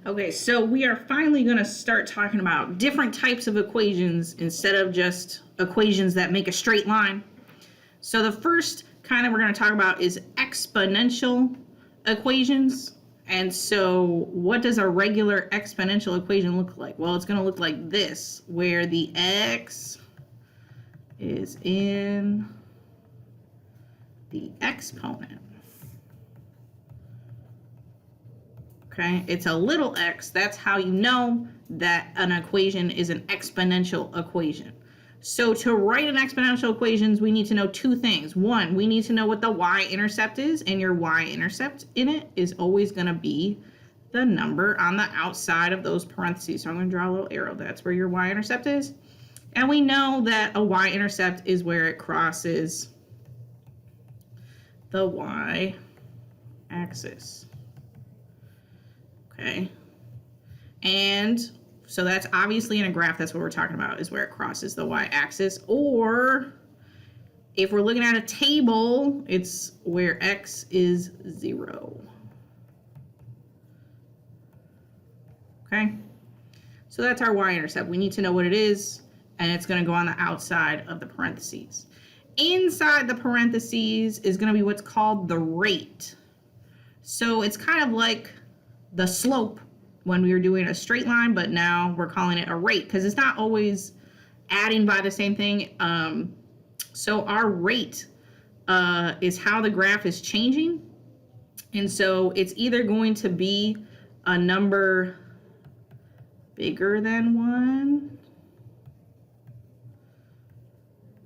Okay, so we are finally going to start talking about different types of equations instead of just equations that make a straight line. So the first kind of we're going to talk about is exponential equations. And so what does a regular exponential equation look like? Well, it's going to look like this, where the x is in the exponent. Okay, it's a little x. That's how you know that an equation is an exponential equation. So to write an exponential equations, we need to know two things. One, we need to know what the y-intercept is, and your y-intercept in it is always going to be the number on the outside of those parentheses. So I'm going to draw a little arrow. That's where your y-intercept is. And we know that a y-intercept is where it crosses the y-axis. Okay, and so that's obviously in a graph, that's what we're talking about, is where it crosses the y-axis. Or if we're looking at a table, it's where x is 0. Okay, so that's our y-intercept. We need to know what it is, and it's going to go on the outside of the parentheses. Inside the parentheses is going to be what's called the rate. So it's kind of like the slope when we were doing a straight line, but now we're calling it a rate because it's not always adding by the same thing. So our rate is how the graph is changing. And so it's either going to be a number bigger than 1.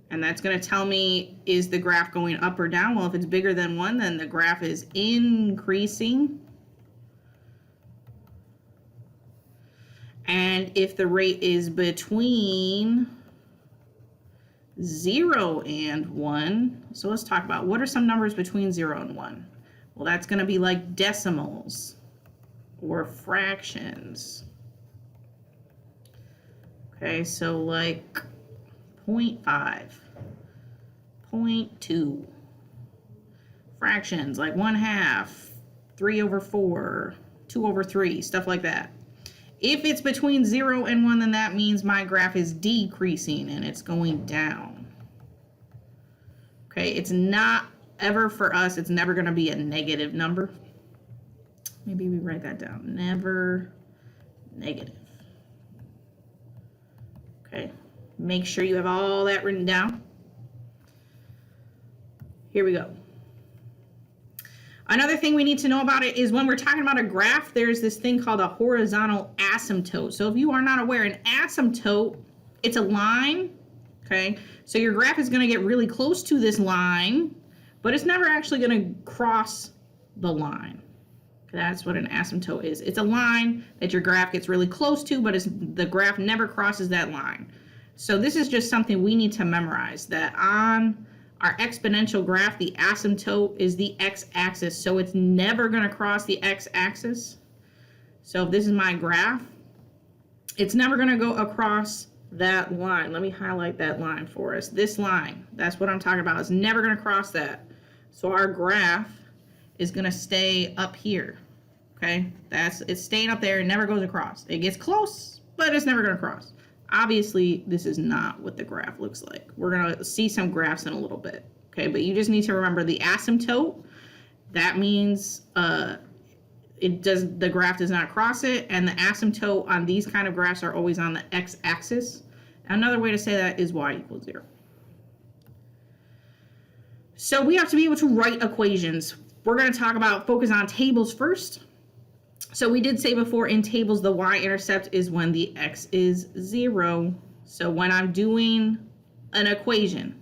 And that's going to tell me, is the graph going up or down? Well, if it's bigger than 1, then the graph is increasing. And if the rate is between 0 and 1, so let's talk about what are some numbers between 0 and 1. Well, that's going to be like decimals or fractions. Okay, so like 0.5, 0.2. Fractions like 1/2, 3/4, 2/3, stuff like that. If it's between 0 and 1, then that means my graph is decreasing and it's going down. Okay, it's not ever for us, it's never going to be a negative number. Maybe we write that down. Never negative. Okay, make sure you have all that written down. Here we go. Another thing we need to know about it is when we're talking about a graph, there's this thing called a horizontal asymptote. So if you are not aware, an asymptote, it's a line, okay? So your graph is going to get really close to this line, but it's never actually going to cross the line. That's what an asymptote is. It's a line that your graph gets really close to, but the graph never crosses that line. So this is just something we need to memorize, that on our exponential graph, the asymptote is the x-axis, so it's never going to cross the x-axis. So if this is my graph, it's never going to go across that line. Let me highlight that line for us. This line, that's what I'm talking about. It's never going to cross that. So our graph is going to stay up here. Okay, it's staying up there. It never goes across. It gets close, but it's never going to cross. Obviously, this is not what the graph looks like. We're going to see some graphs in a little bit, okay? But you just need to remember the asymptote. That means the graph does not cross it, and the asymptote on these kind of graphs are always on the x-axis. Another way to say that is y = 0. So we have to be able to write equations. We're going to focus on tables first. So we did say before in tables, the y-intercept is when the x is 0. So when I'm doing an equation,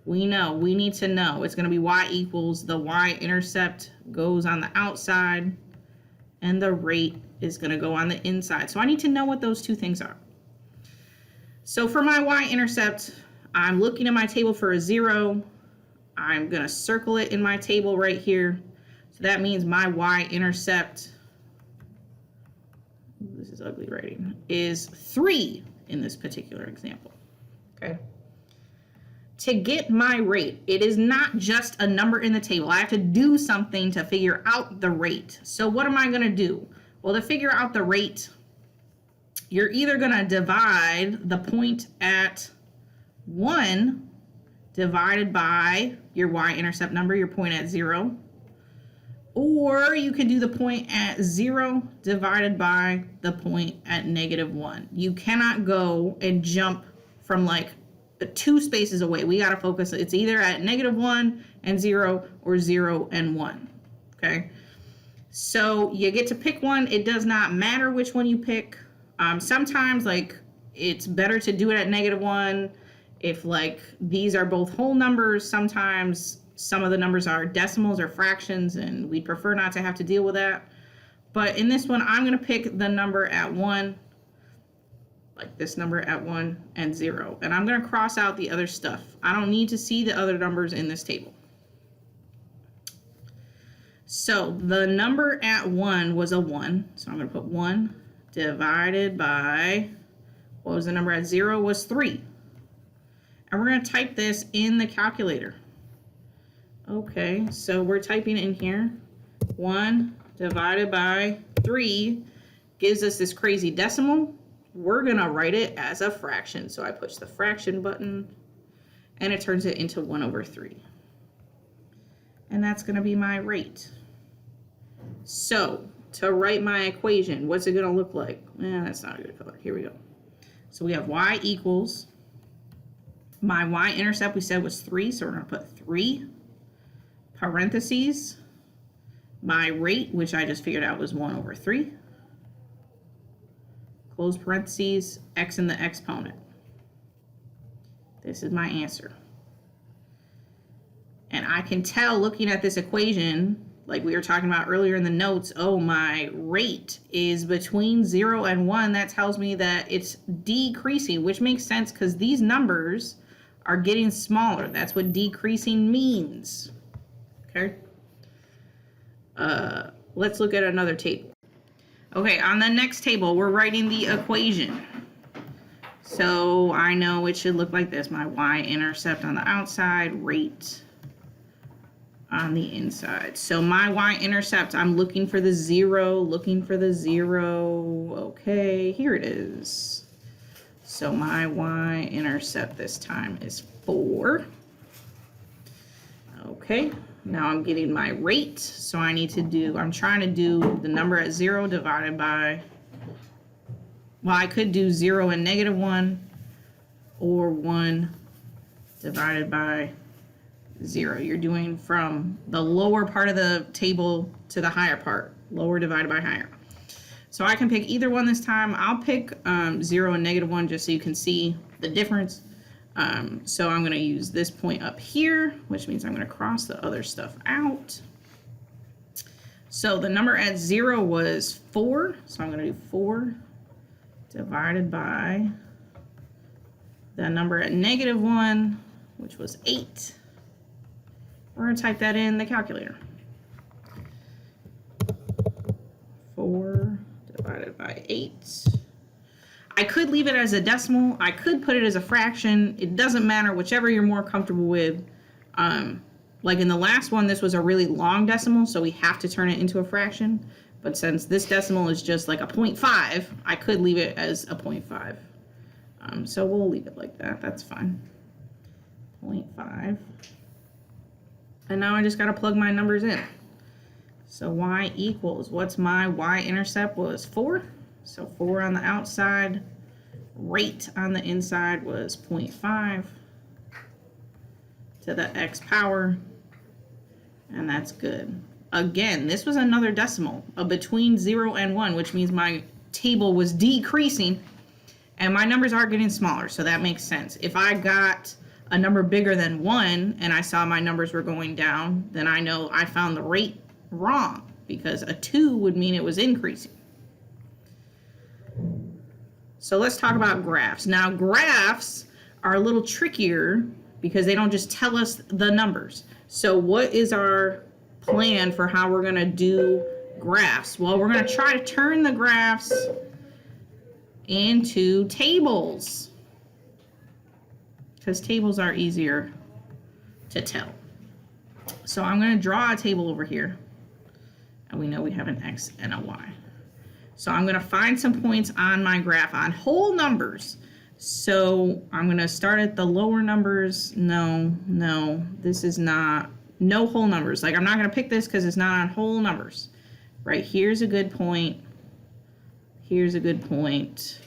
we need to know it's going to be y equals the y-intercept goes on the outside and the rate is going to go on the inside. So I need to know what those two things are. So for my y-intercept, I'm looking at my table for a 0. I'm going to circle it in my table right here. So that means my y-intercept, this is ugly writing, is 3 in this particular example. Okay. To get my rate, it is not just a number in the table. I have to do something to figure out the rate. So what am I going to do? Well, to figure out the rate, you're either going to divide the point at 1 divided by your y-intercept number, your point at 0, or you can do the point at 0 divided by the point at -1. You cannot go and jump from like 2 spaces away. We got to focus. It's either at -1 and 0 or 0 and 1. Okay. So you get to pick one. It does not matter which one you pick. Sometimes like it's better to do it at -1 if like these are both whole numbers. Sometimes some of the numbers are decimals or fractions, and we prefer not to have to deal with that. But in this one, I'm going to pick the number at 1, like this number at 1 and 0. And I'm going to cross out the other stuff. I don't need to see the other numbers in this table. So the number at 1 was a 1. So I'm going to put 1 divided by, what was the number at 0? Was 3. And we're going to type this in the calculator. Okay, so we're typing in here, 1 divided by 3 gives us this crazy decimal. We're going to write it as a fraction. So I push the fraction button, and it turns it into 1/3. And that's going to be my rate. So to write my equation, what's it going to look like? That's not a good color. Here we go. So we have y equals, my y-intercept we said was 3, so we're going to put 3, parentheses, my rate, which I just figured out was 1/3, close parentheses, x in the exponent. This is my answer. And I can tell looking at this equation, like we were talking about earlier in the notes, oh, my rate is between 0 and 1. That tells me that it's decreasing, which makes sense because these numbers are getting smaller. That's what decreasing means. Okay. Let's look at another table. Okay, on the next table, we're writing the equation. So I know it should look like this. My y-intercept on the outside, rate on the inside. So my y-intercept, I'm looking for the 0, Okay, here it is. So my y-intercept this time is 4. Okay, now I'm getting my rate. So I'm trying to do the number at 0 divided by, well, I could do 0 and -1, or 1 divided by 0. You're doing from the lower part of the table to the higher part, lower divided by higher. So I can pick either one this time. I'll pick 0 and -1 just so you can see the difference. So I'm going to use this point up here, which means I'm going to cross the other stuff out. So the number at 0 was 4. So I'm going to do 4 divided by the number at -1, which was 8. We're going to type that in the calculator. 4 divided by 8. I could leave it as a decimal. I could put it as a fraction. It doesn't matter, whichever you're more comfortable with. Like in the last one, this was a really long decimal, so we have to turn it into a fraction. But since this decimal is just like a 0.5, I could leave it as a 0.5. So we'll leave it like that. That's fine. 0.5. And now I just got to plug my numbers in. So y equals, what's my y-intercept was 4. So 4 on the outside, rate on the inside was 0.5 to the x power, and that's good. Again, this was another decimal between 0 and 1, which means my table was decreasing, and my numbers are getting smaller, so that makes sense. If I got a number bigger than 1 and I saw my numbers were going down, then I know I found the rate wrong, because a 2 would mean it was increasing. So let's talk about graphs. Now, graphs are a little trickier because they don't just tell us the numbers. So what is our plan for how we're going to do graphs? Well, we're going to try to turn the graphs into tables, because tables are easier to tell. So I'm going to draw a table over here, and we know we have an X and a Y. So I'm going to find some points on my graph on whole numbers. So I'm going to start at the lower numbers. No, this is not, no whole numbers. Like I'm not going to pick this because it's not on whole numbers. Right, here's a good point. Here's a good point.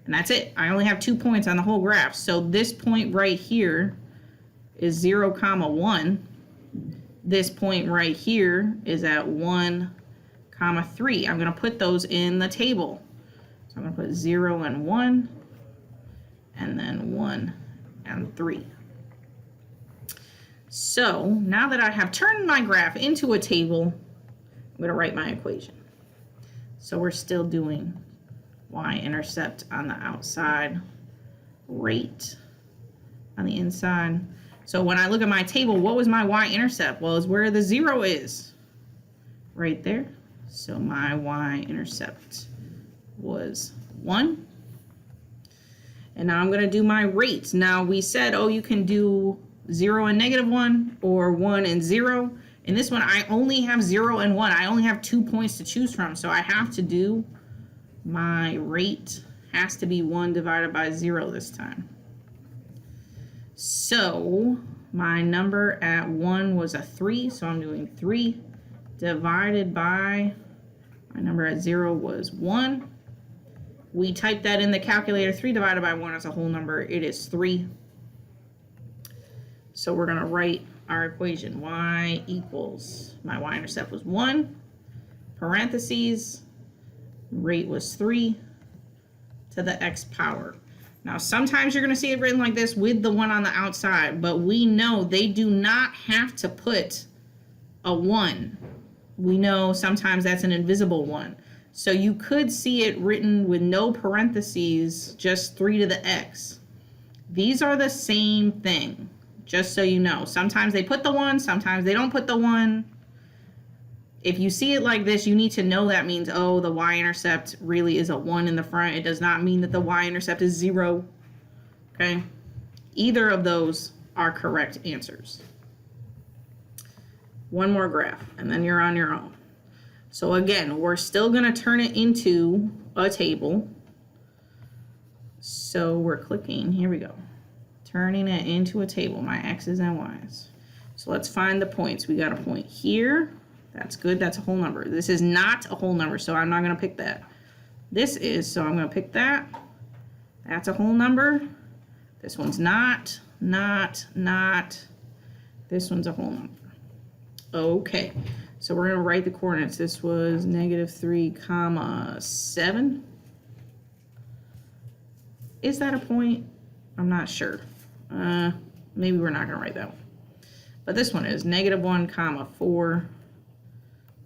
And that's it. I only have 2 points on the whole graph. So this point right here is 0, 1. This point right here is at 1, 3. I'm going to put those in the table. So I'm going to put 0 and 1, and then 1 and 3. So now that I have turned my graph into a table, I'm going to write my equation. So we're still doing y-intercept on the outside, rate on the inside. So when I look at my table, what was my y-intercept? Well, it's where the 0 is, right there. So my y-intercept was 1. And now I'm going to do my rates. Now we said, oh, you can do 0 and -1 or 1 and 0. In this one, I only have 0 and 1. I only have 2 points to choose from. So I have to do my rate has to be 1 divided by 0 this time. So my number at 1 was a 3. So I'm doing 3 divided by, my number at 0 was 1. We typed that in the calculator. 3 divided by 1 is a whole number. It is 3. So we're going to write our equation. Y equals, my y-intercept was 1, parentheses, rate was 3 to the x power. Now sometimes you're going to see it written like this with the 1 on the outside, but we know they do not have to put a 1. We know sometimes that's an invisible 1. So you could see it written with no parentheses, just 3 to the x. These are the same thing, just so you know. Sometimes they put the 1, sometimes they don't put the 1. If you see it like this, you need to know that means, oh, the y-intercept really is a 1 in the front. It does not mean that the y-intercept is 0. Okay? Either of those are correct answers. One more graph, and then you're on your own. So again, we're still going to turn it into a table. So we're clicking, here we go. Turning it into a table, my x's and y's. So let's find the points. We got a point here. That's good. That's a whole number. This is not a whole number, so I'm not going to pick that. This is, so I'm going to pick that. That's a whole number. This one's not. This one's a whole number. Okay, so we're going to write the coordinates. This was -3, 7. Is that a point? I'm not sure. Maybe we're not going to write that one. But this one is -1, 4,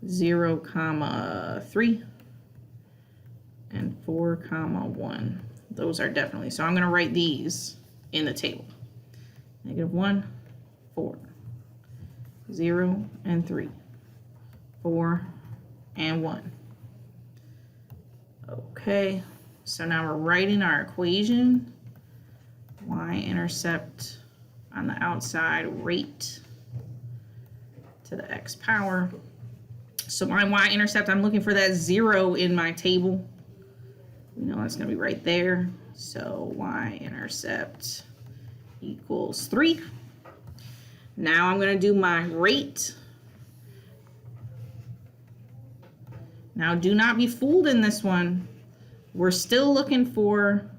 0, 3, and 4, 1. Those are definitely. So I'm going to write these in the table. -1, 4, 0, and 3, 4, and 1. Okay, so now we're writing our equation. Y-intercept on the outside, rate to the x power. So my y-intercept, I'm looking for that 0 in my table. We know that's going to be right there. So y-intercept equals 3. Now I'm going to do my rate. Now do not be fooled in this one. We're still looking for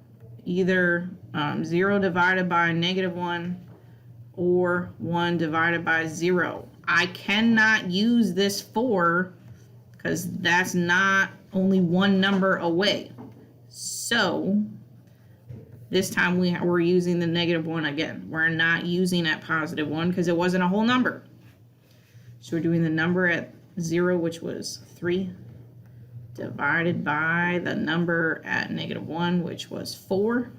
either 0 divided by -1 or 1 divided by 0. I cannot use this 4 because that's not only one number away. So this time we're using the -1 again. We're not using at +1 because it wasn't a whole number. So we're doing the number at 0, which was 3, divided by the number at -1, which was 4.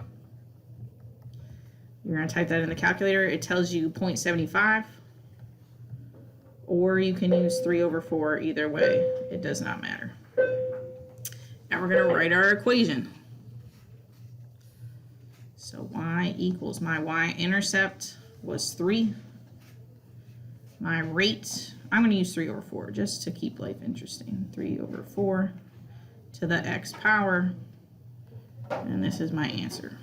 You're going to type that in the calculator. It tells you 0.75. Or you can use 3/4. Either way, it does not matter. Now we're going to write our equation. So y equals, my y-intercept was 3. My rate, I'm going to use 3/4 just to keep life interesting. 3/4 to the x power. And this is my answer.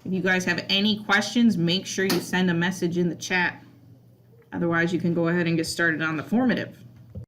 If you guys have any questions, make sure you send a message in the chat. Otherwise, you can go ahead and get started on the formative.